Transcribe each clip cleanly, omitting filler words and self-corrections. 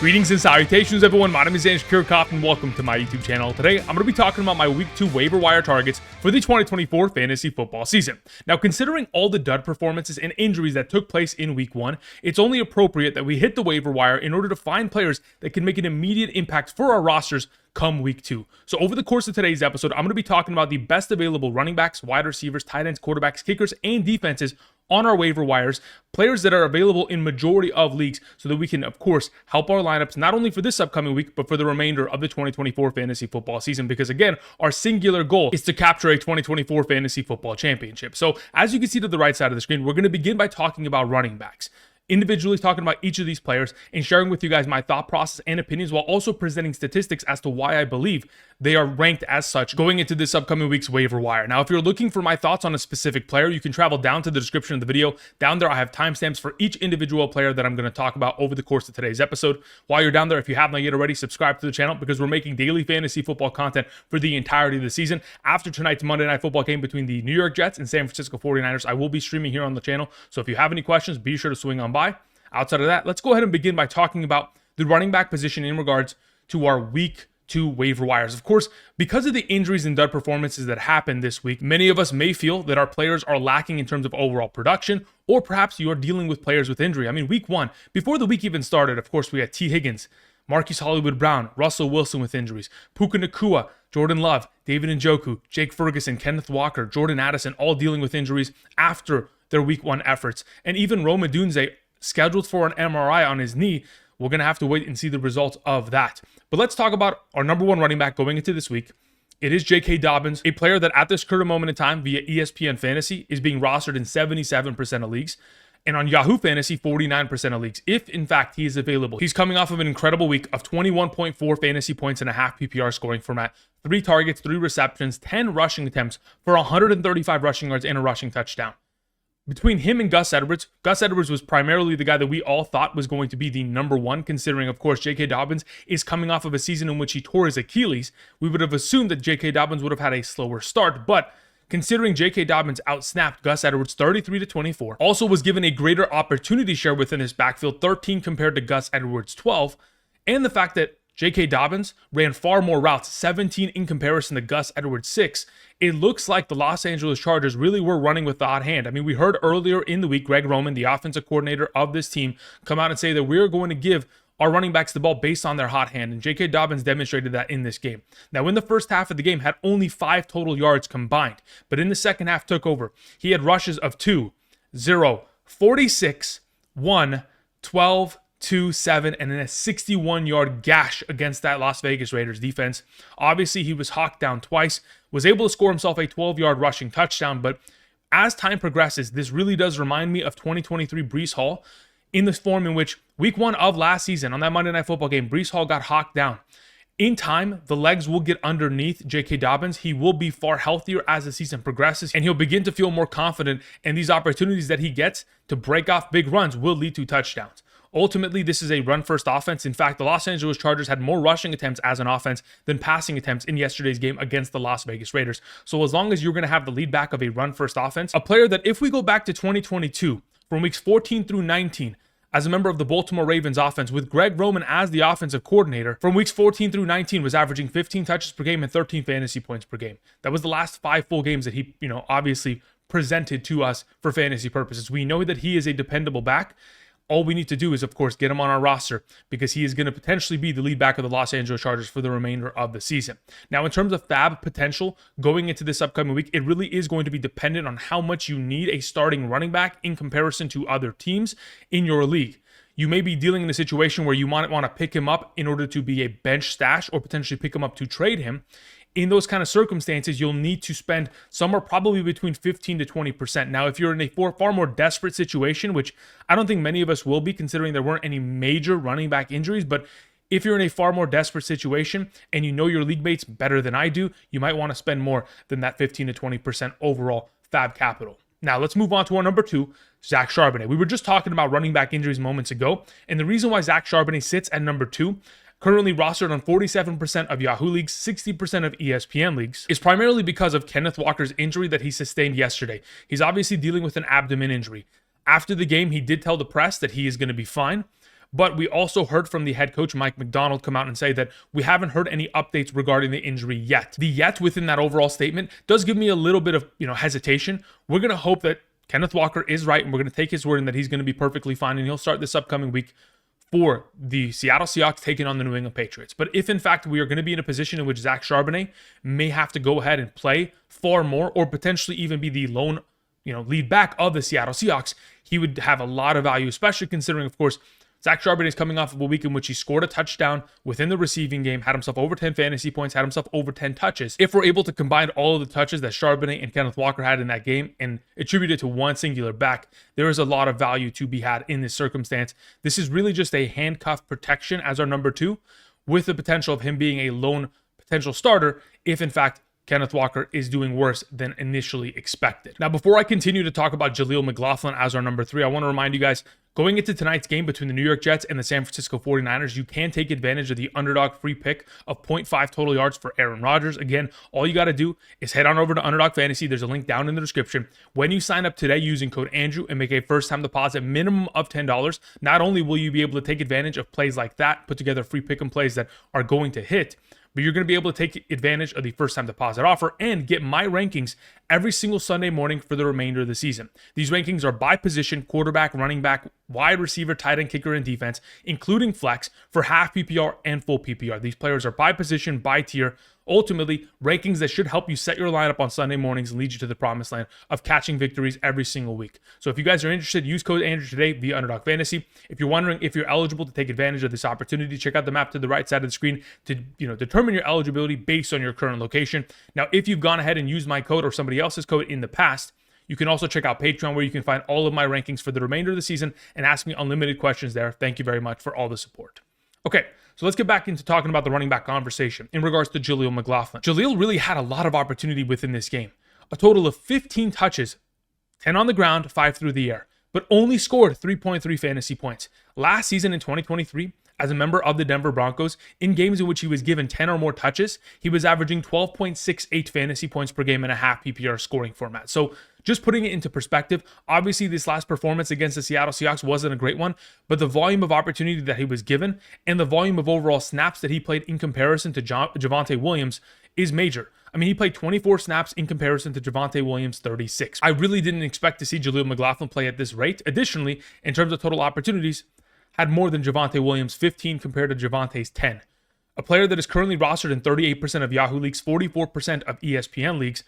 Greetings and salutations, everyone. My name is Anish Kirchhoff, and welcome to my YouTube channel. Today, I'm going to be talking about my Week 2 waiver wire targets for the 2024 fantasy football season. Now, considering all the dud performances and injuries that took place in Week 1, it's only appropriate that we hit the waiver wire in order to find players that can make an immediate impact for our rosters come Week 2. So over the course of today's episode, I'm going to be talking about the best available running backs, wide receivers, tight ends, quarterbacks, kickers, and defenses on our waiver wires, players that are available in majority of leagues so that we can, of course, help our lineups not only for this upcoming week, but for the remainder of the 2024 fantasy football season. Because again, our singular goal is to capture a 2024 fantasy football championship. So as you can see to the right side of the screen, we're going to begin by talking about running backs. Individually talking about each of these players and sharing with you guys my thought process and opinions while also presenting statistics as to why I believe they are ranked as such going into this upcoming week's waiver wire. Now, if you're looking for my thoughts on a specific player, you can travel down to the description of the video. Down there, I have timestamps for each individual player that I'm going to talk about over the course of today's episode. While you're down there, if you have not yet already, subscribe to the channel because we're making daily fantasy football content for the entirety of the season. After tonight's Monday Night Football game between the New York Jets and San Francisco 49ers, I will be streaming here on the channel. So if you have any questions, be sure to swing on by. Outside of that, let's go ahead and begin by talking about the running back position in regards to our Week 2 waiver wires. Of course, because of the injuries and dud performances that happened this week, many of us may feel that our players are lacking in terms of overall production, or perhaps you are dealing with players with injury. I mean, Week 1, before the week even started, of course, we had T. Higgins, Marquise Hollywood Brown, Russell Wilson with injuries, Puka Nacua, Jordan Love, David Njoku, Jake Ferguson, Kenneth Walker, Jordan Addison, all dealing with injuries after their Week 1 efforts. And even Rome Odunze, scheduled for an MRI on his knee. We're going to have to wait and see the results of that. But let's talk about our number one running back going into this week. It is J.K. Dobbins, a player that at this current moment in time via ESPN Fantasy is being rostered in 77% of leagues. And on Yahoo Fantasy, 49% of leagues, if in fact he is available. He's coming off of an incredible week of 21.4 fantasy points and a half PPR scoring format, 3 targets, 3 receptions, 10 rushing attempts for 135 rushing yards and a rushing touchdown. Between him and Gus Edwards was primarily the guy that we all thought was going to be the number one, considering, of course, J.K. Dobbins is coming off of a season in which he tore his Achilles. We would have assumed that J.K. Dobbins would have had a slower start, but considering J.K. Dobbins outsnapped Gus Edwards 33-24, also was given a greater opportunity share within his backfield, 13 compared to Gus Edwards' 12, and the fact that J.K. Dobbins ran far more routes, 17 in comparison to Gus Edwards' 6. It looks like the Los Angeles Chargers really were running with the hot hand. I mean, we heard earlier in the week, Greg Roman, the offensive coordinator of this team, come out and say that we're going to give our running backs the ball based on their hot hand, and J.K. Dobbins demonstrated that in this game. Now, in the first half of the game, had only 5 total yards combined, but in the second half took over. He had rushes of 2, 0, 46, 1, 12, 2, 7, and then a 61-yard gash against that Las Vegas Raiders defense. Obviously, he was hawked down twice, was able to score himself a 12-yard rushing touchdown, but as time progresses, this really does remind me of 2023 Breece Hall in the form in which Week 1 of last season, on that Monday Night Football game, Breece Hall got hawked down. In time, the legs will get underneath J.K. Dobbins. He will be far healthier as the season progresses, and he'll begin to feel more confident, and these opportunities that he gets to break off big runs will lead to touchdowns. Ultimately, this is a run-first offense. In fact, the Los Angeles Chargers had more rushing attempts as an offense than passing attempts in yesterday's game against the Las Vegas Raiders. So as long as you're going to have the lead back of a run-first offense, a player that if we go back to 2022, from weeks 14 through 19, as a member of the Baltimore Ravens offense with Greg Roman as the offensive coordinator, from weeks 14 through 19 was averaging 15 touches per game and 13 fantasy points per game. That was the last 5 full games that he, obviously presented to us for fantasy purposes. We know that he is a dependable back. All we need to do is, of course, get him on our roster because he is going to potentially be the lead back of the Los Angeles Chargers for the remainder of the season. Now, in terms of fab potential going into this upcoming week, it really is going to be dependent on how much you need a starting running back in comparison to other teams in your league. You may be dealing in a situation where you might want to pick him up in order to be a bench stash or potentially pick him up to trade him. In those kind of circumstances, you'll need to spend somewhere probably between 15 to 20%. Now, if you're in a far more desperate situation, which I don't think many of us will be considering there weren't any major running back injuries, but if you're in a far more desperate situation and you know your league mates better than I do, you might want to spend more than that 15 to 20% overall fab capital. Now, let's move on to our number 2, Zach Charbonnet. We were just talking about running back injuries moments ago, and the reason why Zach Charbonnet sits at number 2, currently rostered on 47% of Yahoo leagues, 60% of ESPN leagues, is primarily because of Kenneth Walker's injury that he sustained yesterday. He's obviously dealing with an abdomen injury. After the game, he did tell the press that he is going to be fine, But we also heard from the head coach, Mike McDonald, come out and say that we haven't heard any updates regarding the injury yet. The yet within that overall statement does give me a little bit of, hesitation. We're going to hope that Kenneth Walker is right, and we're going to take his word and that he's going to be perfectly fine, and he'll start this upcoming week for the Seattle Seahawks taking on the New England Patriots. But if in fact we are going to be in a position in which Zach Charbonnet may have to go ahead and play far more, or potentially even be the lone, lead back of the Seattle Seahawks, he would have a lot of value, especially considering, of course, Zach Charbonnet is coming off of a week in which he scored a touchdown within the receiving game, had himself over 10 fantasy points, had himself over 10 touches. If we're able to combine all of the touches that Charbonnet and Kenneth Walker had in that game and attribute it to one singular back, there is a lot of value to be had in this circumstance. This is really just a handcuff protection as our number 2, with the potential of him being a lone potential starter if in fact Kenneth Walker is doing worse than initially expected. Now, before I continue to talk about Jaleel McLaughlin as our number 3, I want to remind you guys, going into tonight's game between the New York Jets and the San Francisco 49ers, you can take advantage of the Underdog free pick of 0.5 total yards for Aaron Rodgers. Again, all you got to do is head on over to Underdog Fantasy. There's a link down in the description. When you sign up today using code Andrew and make a first-time deposit minimum of $10, not only will you be able to take advantage of plays like that, put together free pick and plays that are going to hit, but you're going to be able to take advantage of the first-time deposit offer and get my rankings every single Sunday morning for the remainder of the season. These rankings are by position: quarterback, running back, wide receiver, tight end, kicker, and defense, including flex for half PPR and full PPR. These players are by position, by tier. Ultimately, rankings that should help you set your lineup on Sunday mornings and lead you to the promised land of catching victories every single week. So if you guys are interested, use code Andrew today via Underdog Fantasy. If you're wondering if you're eligible to take advantage of this opportunity, check out the map to the right side of the screen to determine your eligibility based on your current location. Now, if you've gone ahead and used my code or somebody else's code in the past, you can also check out Patreon, where you can find all of my rankings for the remainder of the season and ask me unlimited questions there. Thank you very much for all the support. Okay, so let's get back into talking about the running back conversation in regards to Jaleel McLaughlin. Jaleel really had a lot of opportunity within this game. A total of 15 touches, 10 on the ground, 5 through the air, but only scored 3.3 fantasy points. Last season in 2023, as a member of the Denver Broncos, in games in which he was given 10 or more touches, he was averaging 12.68 fantasy points per game in a half PPR scoring format. So just putting it into perspective, obviously this last performance against the Seattle Seahawks wasn't a great one, but the volume of opportunity that he was given and the volume of overall snaps that he played in comparison to Javonte Williams is major. I mean, he played 24 snaps in comparison to Javonte Williams' 36. I really didn't expect to see Jaleel McLaughlin play at this rate. Additionally, in terms of total opportunities, had more than Javonte Williams, 15 compared to Javonte's 10. A player that is currently rostered in 38% of Yahoo leagues, 44% of ESPN leagues,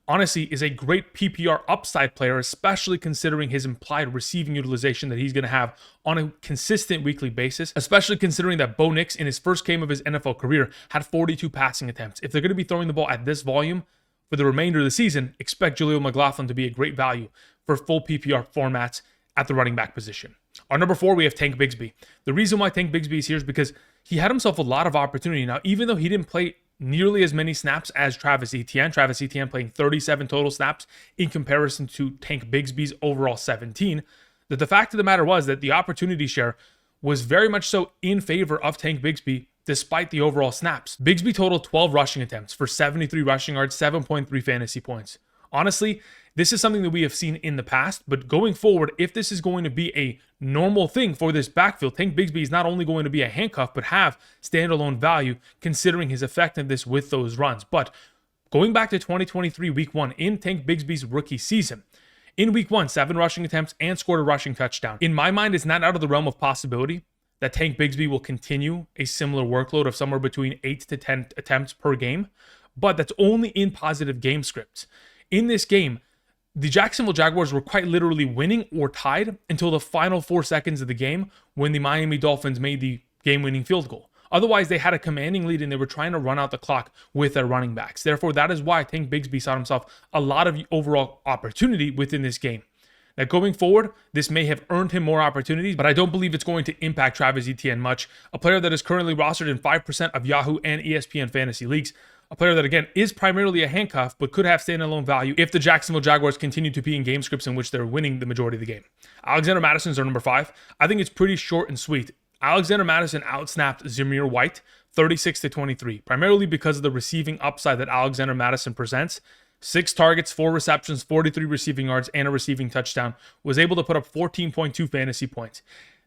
honestly is a great PPR upside player, especially considering his implied receiving utilization that he's going to have on a consistent weekly basis, especially considering that Bo Nix in his first game of his NFL career had 42 passing attempts. If they're going to be throwing the ball at this volume for the remainder of the season, expect Jaleel McLaughlin to be a great value for full PPR formats at the running back position. Our number 4, we have Tank Bigsby. The reason why Tank Bigsby is here is because he had himself a lot of opportunity. Now, even though he didn't play nearly as many snaps as Travis Etienne playing 37 total snaps in comparison to Tank Bigsby's overall 17, that the fact of the matter was that the opportunity share was very much so in favor of Tank Bigsby despite the overall snaps. Bigsby totaled 12 rushing attempts for 73 rushing yards, 7.3 fantasy points. Honestly, this is something that we have seen in the past, but going forward, if this is going to be a normal thing for this backfield, Tank Bigsby is not only going to be a handcuff, but have standalone value considering his effectiveness with those runs. But going back to 2023 week 1 in Tank Bigsby's rookie season, in week 1, 7 rushing attempts and scored a rushing touchdown. In my mind, it's not out of the realm of possibility that Tank Bigsby will continue a similar workload of somewhere between 8 to 10 attempts per game, but that's only in positive game scripts. In this game, the Jacksonville Jaguars were quite literally winning or tied until the final 4 seconds of the game when the Miami Dolphins made the game-winning field goal. Otherwise, they had a commanding lead and they were trying to run out the clock with their running backs. Therefore, that is why Tank Bigsby saw himself a lot of overall opportunity within this game. Now, going forward, this may have earned him more opportunities, but I don't believe it's going to impact Travis Etienne much, a player that is currently rostered in 5% of Yahoo and ESPN fantasy leagues. A player that, again, is primarily a handcuff, but could have standalone value if the Jacksonville Jaguars continue to be in game scripts in which they're winning the majority of the game. Alexander Mattison is our number 5. I think it's pretty short and sweet. Alexander Mattison outsnapped Zamir White 36-23, primarily because of the receiving upside that Alexander Mattison presents. 6 targets, 4 receptions, 43 receiving yards, and a receiving touchdown. Was able to put up 14.2 fantasy points.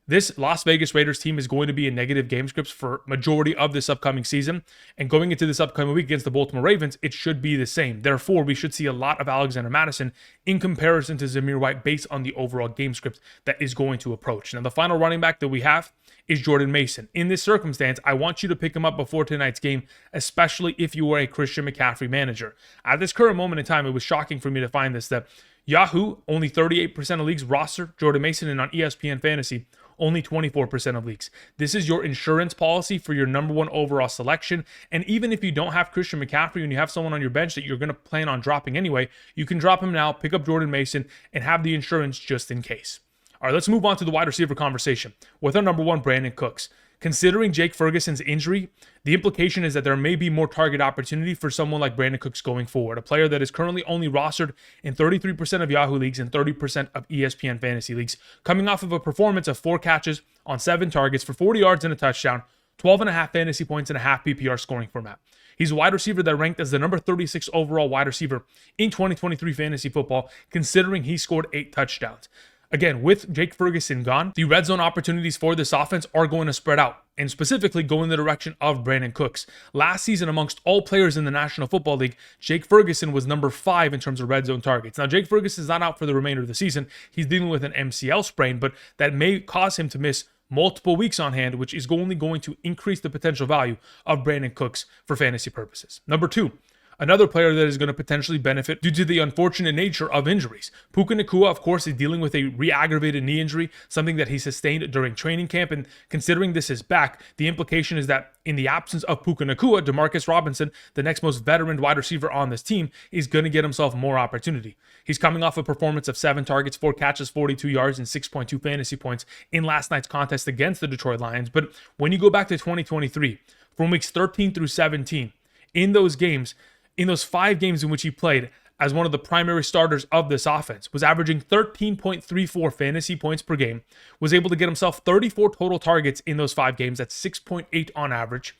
This Las Vegas Raiders team is going to be in negative game scripts for majority of this upcoming season. And going into this upcoming week against the Baltimore Ravens, it should be the same. Therefore, we should see a lot of Alexander Mattison in comparison to Zamir White based on the overall game script that is going to approach. Now, the final running back that we have is Jordan Mason. In this circumstance, I want you to pick him up before tonight's game, especially if you are a Christian McCaffrey manager. At this current moment in time, it was shocking for me to find this, that Yahoo, only 38% of leagues roster Jordan Mason, and on ESPN Fantasy, only 24% of leagues. This is your insurance policy for your number one overall selection. And even if you don't have Christian McCaffrey and you have someone on your bench that you're going to plan on dropping anyway, you can drop him now, pick up Jordan Mason, and have the insurance just in case. All right, let's move on to the wide receiver conversation with our number one, Brandin Cooks. Considering Jake Ferguson's injury, the implication is that there may be more target opportunity for someone like Brandin Cooks going forward, a player that is currently only rostered in 33% of Yahoo leagues and 30% of ESPN fantasy leagues, coming off of a performance of 4 catches on 7 targets for 40 yards and a touchdown, 12.5 fantasy points in a half PPR scoring format. He's a wide receiver that ranked as the number 36 overall wide receiver in 2023 fantasy football, considering he scored 8 touchdowns. Again, with Jake Ferguson gone, the red zone opportunities for this offense are going to spread out, and specifically go in the direction of Brandin Cooks. Last season, amongst all players in the National Football League, Jake Ferguson was number 5 in terms of red zone targets. Now, Jake Ferguson is not out for the remainder of the season. He's dealing with an MCL sprain, but that may cause him to miss multiple weeks on hand, which is only going to increase the potential value of Brandin Cooks for fantasy purposes. Number 2. Another player that is going to potentially benefit due to the unfortunate nature of injuries. Puka Nacua, of course, is dealing with a re-aggravated knee injury, something that he sustained during training camp. And considering this is back, the implication is that in the absence of Puka Nacua, Demarcus Robinson, the next most veteran wide receiver on this team, is going to get himself more opportunity. He's coming off a performance of 7 targets, 4 catches, 42 yards, and 6.2 fantasy points in last night's contest against the Detroit Lions. But when you go back to 2023, from weeks 13 through 17, in those games, in those 5 games in which he played as one of the primary starters of this offense, was averaging 13.34 fantasy points per game, was able to get himself 34 total targets in those 5 games, that's 6.8 on average,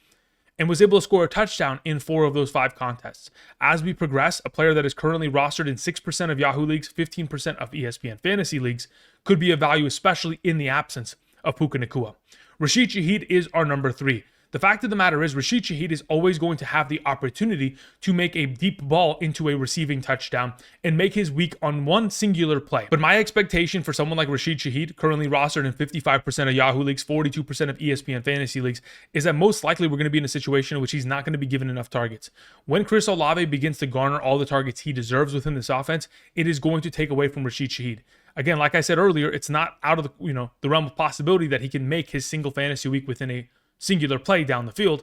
and was able to score a touchdown in 4 of those 5 contests. As we progress, a player that is currently rostered in 6% of Yahoo leagues, 15% of ESPN fantasy leagues, could be of value, especially in the absence of Puka Nacua. Rashid Shaheed is our number 3. The fact of the matter is, Rashid Shaheed is always going to have the opportunity to make a deep ball into a receiving touchdown and make his week on one singular play. But my expectation for someone like Rashid Shaheed, currently rostered in 55% of Yahoo leagues, 42% of ESPN fantasy leagues, is that most likely we're going to be in a situation in which he's not going to be given enough targets. When Chris Olave begins to garner all the targets he deserves within this offense, it is going to take away from Rashid Shaheed. Again, like I said earlier, it's not out of the realm of possibility that he can make his single fantasy week within a singular play down the field.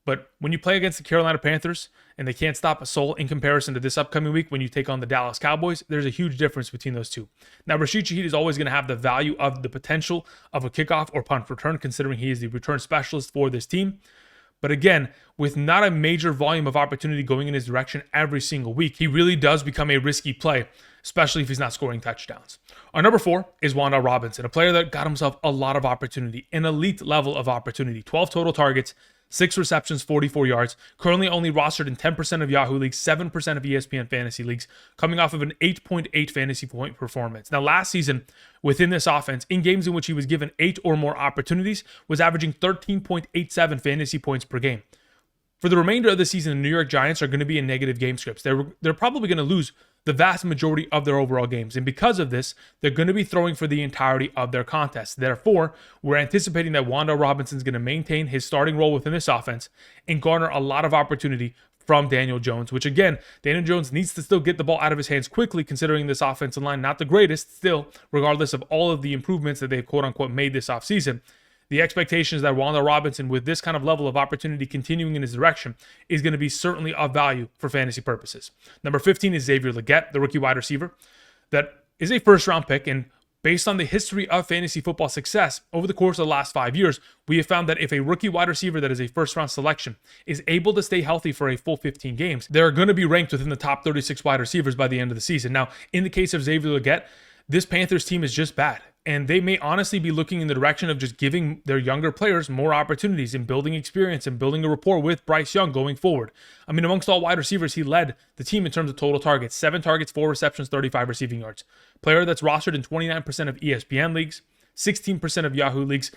But when you play against the Carolina Panthers and they can't stop a soul in comparison to this upcoming week when you take on the Dallas Cowboys, there's a huge difference between those two. Now, Rashid Shaheed is always going to have the value of the potential of a kickoff or punt return, considering he is the return specialist for this team. But again, with not a major volume of opportunity going in his direction every single week, he really does become a risky play, especially if he's not scoring touchdowns. Our number 4 is Wan'Dale Robinson, a player that got himself a lot of opportunity, an elite level of opportunity. 12 total targets, 6 receptions, 44 yards, currently only rostered in 10% of Yahoo leagues, 7% of ESPN fantasy leagues, coming off of an 8.8 fantasy point performance. Now, last season, within this offense, in games in which he was given 8 or more opportunities, was averaging 13.87 fantasy points per game. For the remainder of the season, the New York Giants are going to be in negative game scripts. They're probably going to lose the vast majority of their overall games. And because of this, they're going to be throwing for the entirety of their contests. Therefore, we're anticipating that Wan'Dale Robinson is going to maintain his starting role within this offense and garner a lot of opportunity from Daniel Jones, which again, Daniel Jones needs to still get the ball out of his hands quickly, considering this offensive line not the greatest still, regardless of all of the improvements that they've quote-unquote made this offseason. The expectation is that Wan'Dale Robinson, with this kind of level of opportunity continuing in his direction, is going to be certainly of value for fantasy purposes. Number 15 is Xavier Legette, the rookie wide receiver, that is a first-round pick. And based on the history of fantasy football success over the course of the last 5 years, we have found that if a rookie wide receiver that is a first-round selection is able to stay healthy for a full 15 games, they're going to be ranked within the top 36 wide receivers by the end of the season. Now, in the case of Xavier Legette, this Panthers team is just bad. And they may honestly be looking in the direction of just giving their younger players more opportunities and building experience and building a rapport with Bryce Young going forward. I mean, amongst all wide receivers, he led the team in terms of total targets. 7 targets, 4 receptions, 35 receiving yards. Player that's rostered in 29% of ESPN leagues, 16% of Yahoo leagues.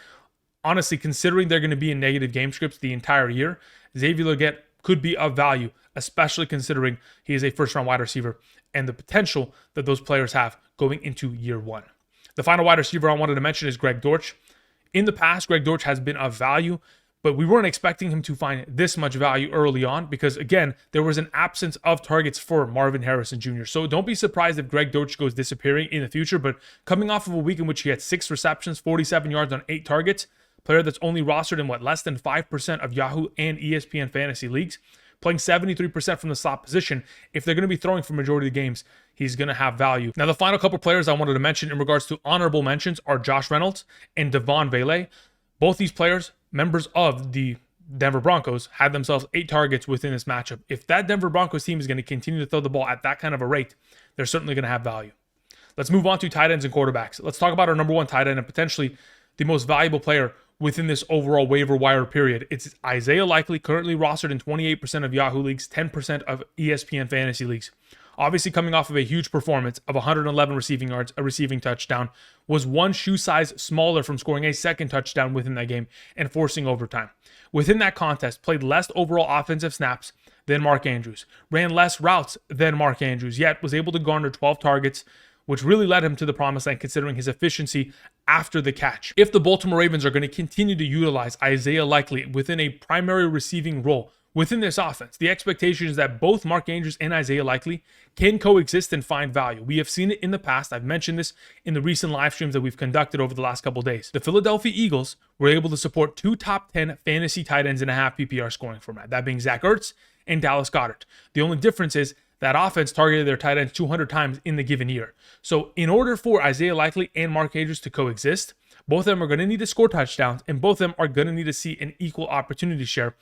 Honestly, considering they're going to be in negative game scripts the entire year, Xavier Legette could be of value, especially considering he is a first-round wide receiver and the potential that those players have going into year one. The final wide receiver I wanted to mention is Greg Dortch. In the past, Greg Dortch has been of value, but we weren't expecting him to find this much value early on because, again, there was an absence of targets for Marvin Harrison Jr. So don't be surprised if Greg Dortch goes disappearing in the future, but coming off of a week in which he had 6 receptions, 47 yards on 8 targets, player that's only rostered in less than 5% of Yahoo and ESPN fantasy leagues, playing 73% from the slot position. If they're going to be throwing for majority of the games, he's going to have value. Now, the final couple players I wanted to mention in regards to honorable mentions are Josh Reynolds and Devon Vele. Both these players, members of the Denver Broncos, had themselves 8 targets within this matchup. If that Denver Broncos team is going to continue to throw the ball at that kind of a rate, they're certainly going to have value. Let's move on to tight ends and quarterbacks. Let's talk about our number 1 tight end and potentially the most valuable player within this overall waiver wire period. It's Isaiah Likely, currently rostered in 28% of Yahoo leagues, 10% of ESPN fantasy leagues. Obviously coming off of a huge performance of 111 receiving yards, a receiving touchdown, was 1 shoe size smaller from scoring a second touchdown within that game and forcing overtime. Within that contest, played less overall offensive snaps than Mark Andrews, ran less routes than Mark Andrews, yet was able to garner 12 targets, which really led him to the promised land considering his efficiency after the catch. If the Baltimore Ravens are going to continue to utilize Isaiah Likely within a primary receiving role within this offense, the expectation is that both Mark Andrews and Isaiah Likely can coexist and find value. We have seen it in the past. I've mentioned this in the recent live streams that we've conducted over the last couple days. The Philadelphia Eagles were able to support 2 top 10 fantasy tight ends in a half PPR scoring format, that being Zach Ertz and Dallas Goedert. The only difference is that offense targeted their tight ends 200 times in the given year. So in order for Isaiah Likely and Mark Andrews to coexist, both of them are going to need to score touchdowns, and both of them are going to need to see an equal opportunity share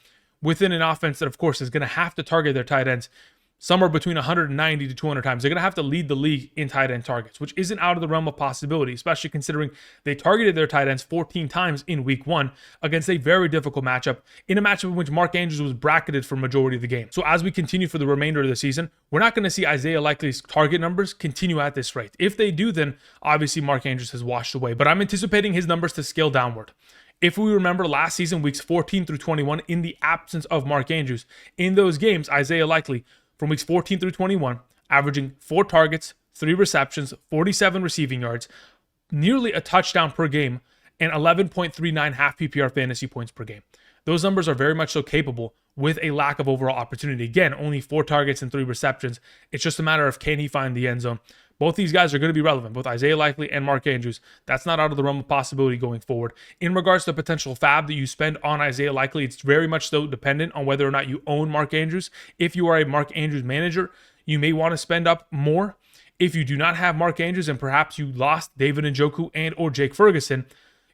within an offense that, of course, is going to have to target their tight ends somewhere between 190 to 200 times. They're going to have to lead the league in tight end targets, which isn't out of the realm of possibility, especially considering they targeted their tight ends 14 times in week 1 against a very difficult matchup, in a matchup in which Mark Andrews was bracketed for majority of the game. So as we continue for the remainder of the season, we're not going to see Isaiah Likely's target numbers continue at this rate. If they do, then obviously Mark Andrews has washed away, but I'm anticipating his numbers to scale downward. If we remember last season, weeks 14 through 21, in the absence of Mark Andrews, in those games, Isaiah Likely, from weeks 14 through 21, averaging 4 targets, 3 receptions, 47 receiving yards, nearly a touchdown per game, and 11.39 half PPR fantasy points per game. Those numbers are very much so capable with a lack of overall opportunity. Again, only 4 targets and 3 receptions. It's just a matter of can he find the end zone. Both these guys are going to be relevant, both Isaiah Likely and Mark Andrews. That's not out of the realm of possibility going forward. In regards to the potential fab that you spend on Isaiah Likely, it's very much so dependent on whether or not you own Mark Andrews. If you are a Mark Andrews manager, you may want to spend up more. If you do not have Mark Andrews and perhaps you lost David Njoku and or Jake Ferguson,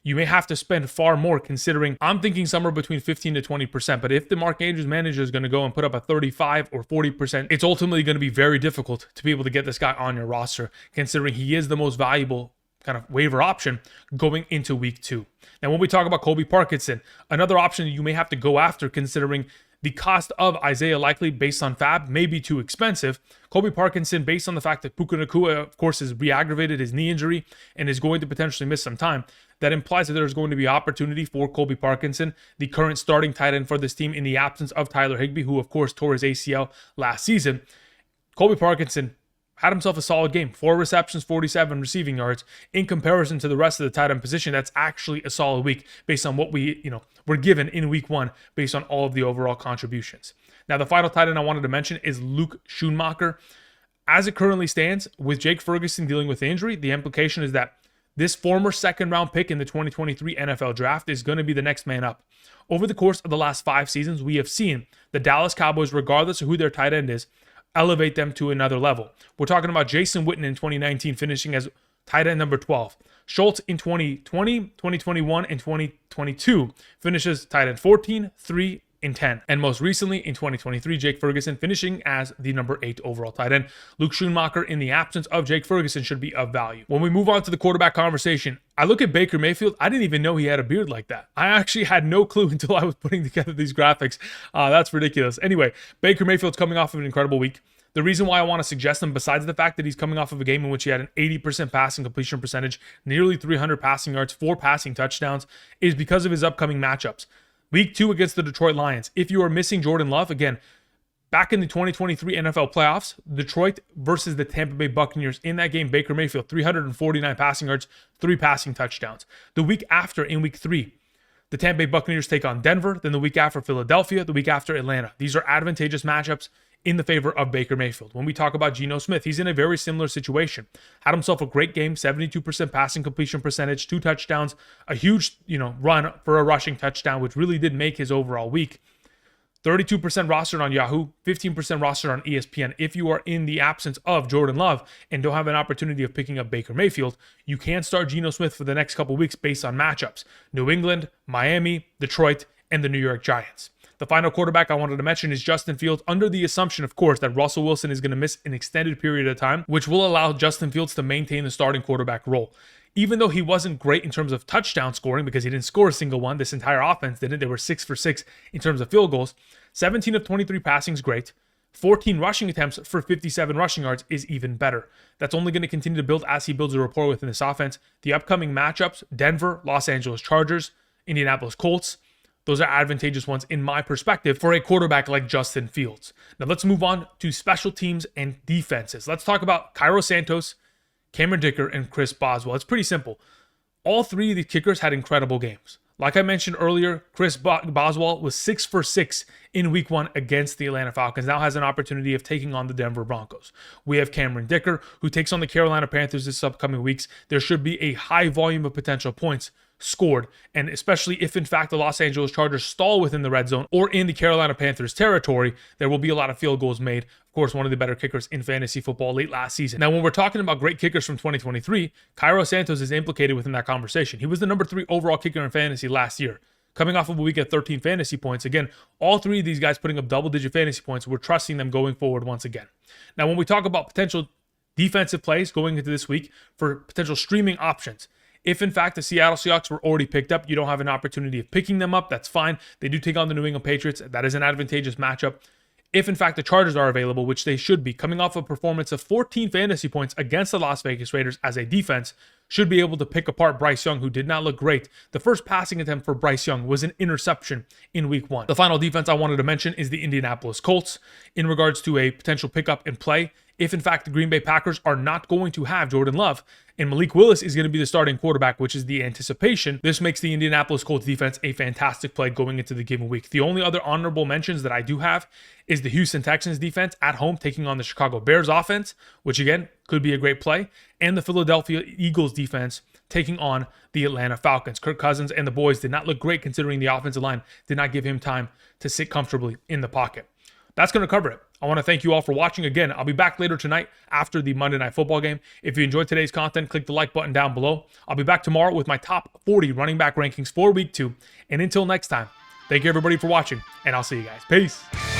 you may have to spend far more, considering I'm thinking somewhere between 15 to 20%. But if the Mark Andrews manager is going to go and put up a 35 or 40%, it's ultimately going to be very difficult to be able to get this guy on your roster, considering he is the most valuable kind of waiver option going into week 2. Now, when we talk about Colby Parkinson, another option that you may have to go after, considering the cost of Isaiah Likely based on fab may be too expensive. Colby Parkinson, based on the fact that Puka Nacua, of course, has re-aggravated his knee injury and is going to potentially miss some time, that implies that there's going to be opportunity for Colby Parkinson, the current starting tight end for this team, in the absence of Tyler Higbee, who, of course, tore his ACL last season. Colby Parkinson had himself a solid game, 4 receptions, 47 receiving yards. In comparison to the rest of the tight end position, that's actually a solid week based on what we, were given in week 1 based on all of the overall contributions. Now, the final tight end I wanted to mention is Luke Schoonmaker. As it currently stands, with Jake Ferguson dealing with injury, the implication is that this former second-round pick in the 2023 NFL Draft is going to be the next man up. Over the course of the last 5 seasons, we have seen the Dallas Cowboys, regardless of who their tight end is, elevate them to another level. We're talking about Jason Witten in 2019 finishing as tight end number 12. Schultz in 2020, 2021, and 2022 finishes tight end 14, 3, and 10. And most recently in 2023, Jake Ferguson finishing as the number 8 overall tight end. Luke Schoonmaker, in the absence of Jake Ferguson, should be of value. When we move on to the quarterback conversation, I look at Baker Mayfield. I didn't even know he had a beard like that. I actually had no clue until I was putting together these graphics. That's ridiculous. Anyway, Baker Mayfield's coming off of an incredible week. The reason why I want to suggest him, besides the fact that he's coming off of a game in which he had an 80% passing completion percentage, nearly 300 passing yards, 4 passing touchdowns, is because of his upcoming matchups. Week 2 against the Detroit Lions. If you are missing Jordan Love, again, back in the 2023 NFL playoffs, Detroit versus the Tampa Bay Buccaneers. In that game, Baker Mayfield, 349 passing yards, 3 passing touchdowns. The week after, in week 3, the Tampa Bay Buccaneers take on Denver, then the week after Philadelphia, the week after Atlanta. These are advantageous matchups in the favor of Baker Mayfield. When we talk about Geno Smith, he's in a very similar situation. Had himself a great game, 72% passing completion percentage, 2 touchdowns, a huge, run for a rushing touchdown, which really did make his overall week. 32% rostered on Yahoo, 15% rostered on ESPN. If you are in the absence of Jordan Love and don't have an opportunity of picking up Baker Mayfield, you can start Geno Smith for the next couple weeks based on matchups. New England, Miami, Detroit, and the New York Giants. The final quarterback I wanted to mention is Justin Fields, under the assumption, of course, that Russell Wilson is going to miss an extended period of time, which will allow Justin Fields to maintain the starting quarterback role. Even though he wasn't great in terms of touchdown scoring, because he didn't score a single one, this entire offense didn't. They were 6 for 6 in terms of field goals. 17 of 23 passing is great. 14 rushing attempts for 57 rushing yards is even better. That's only going to continue to build as he builds a rapport within this offense. The upcoming matchups, Denver, Los Angeles Chargers, Indianapolis Colts, those are advantageous ones in my perspective for a quarterback like Justin Fields. Now let's move on to special teams and defenses. Let's talk about Cairo Santos, Cameron Dicker, and Chris Boswell. It's pretty simple. All 3 of these kickers had incredible games. Like I mentioned earlier, Chris Boswell was 6 for 6 in week 1 against the Atlanta Falcons. Now has an opportunity of taking on the Denver Broncos. We have Cameron Dicker, who takes on the Carolina Panthers this upcoming weeks. There should be a high volume of potential points scored, and especially if in fact the Los Angeles Chargers stall within the red zone or in the Carolina Panthers territory, there will be a lot of field goals made. Of course, one of the better kickers in fantasy football late last season. Now, when we're talking about great kickers from 2023, Cairo Santos is implicated within that conversation. He was the number 3 overall kicker in fantasy last year, coming off of a week at 13 fantasy points. Again, all 3 of these guys putting up double-digit fantasy points. We're trusting them going forward once again. Now, when we talk about potential defensive plays going into this week for potential streaming options, if in fact the Seattle Seahawks were already picked up, you don't have an opportunity of picking them up, that's fine. They do take on the New England Patriots. That is an advantageous matchup. If in fact the Chargers are available, which they should be, coming off a performance of 14 fantasy points against the Las Vegas Raiders as a defense, should be able to pick apart Bryce Young, who did not look great. The first passing attempt for Bryce Young was an interception in week 1. The final defense I wanted to mention is the Indianapolis Colts in regards to a potential pickup and play. If in fact the Green Bay Packers are not going to have Jordan Love and Malik Willis is going to be the starting quarterback, which is the anticipation, this makes the Indianapolis Colts defense a fantastic play going into the given week. The only other honorable mentions that I do have is the Houston Texans defense at home taking on the Chicago Bears offense, which again could be a great play, and the Philadelphia Eagles defense taking on the Atlanta Falcons. Kirk Cousins and the boys did not look great considering the offensive line did not give him time to sit comfortably in the pocket. That's going to cover it. I want to thank you all for watching. Again, I'll be back later tonight after the Monday Night Football game. If you enjoyed today's content, click the like button down below. I'll be back tomorrow with my top 40 running back rankings for week 2. And until next time, thank you everybody for watching, and I'll see you guys. Peace.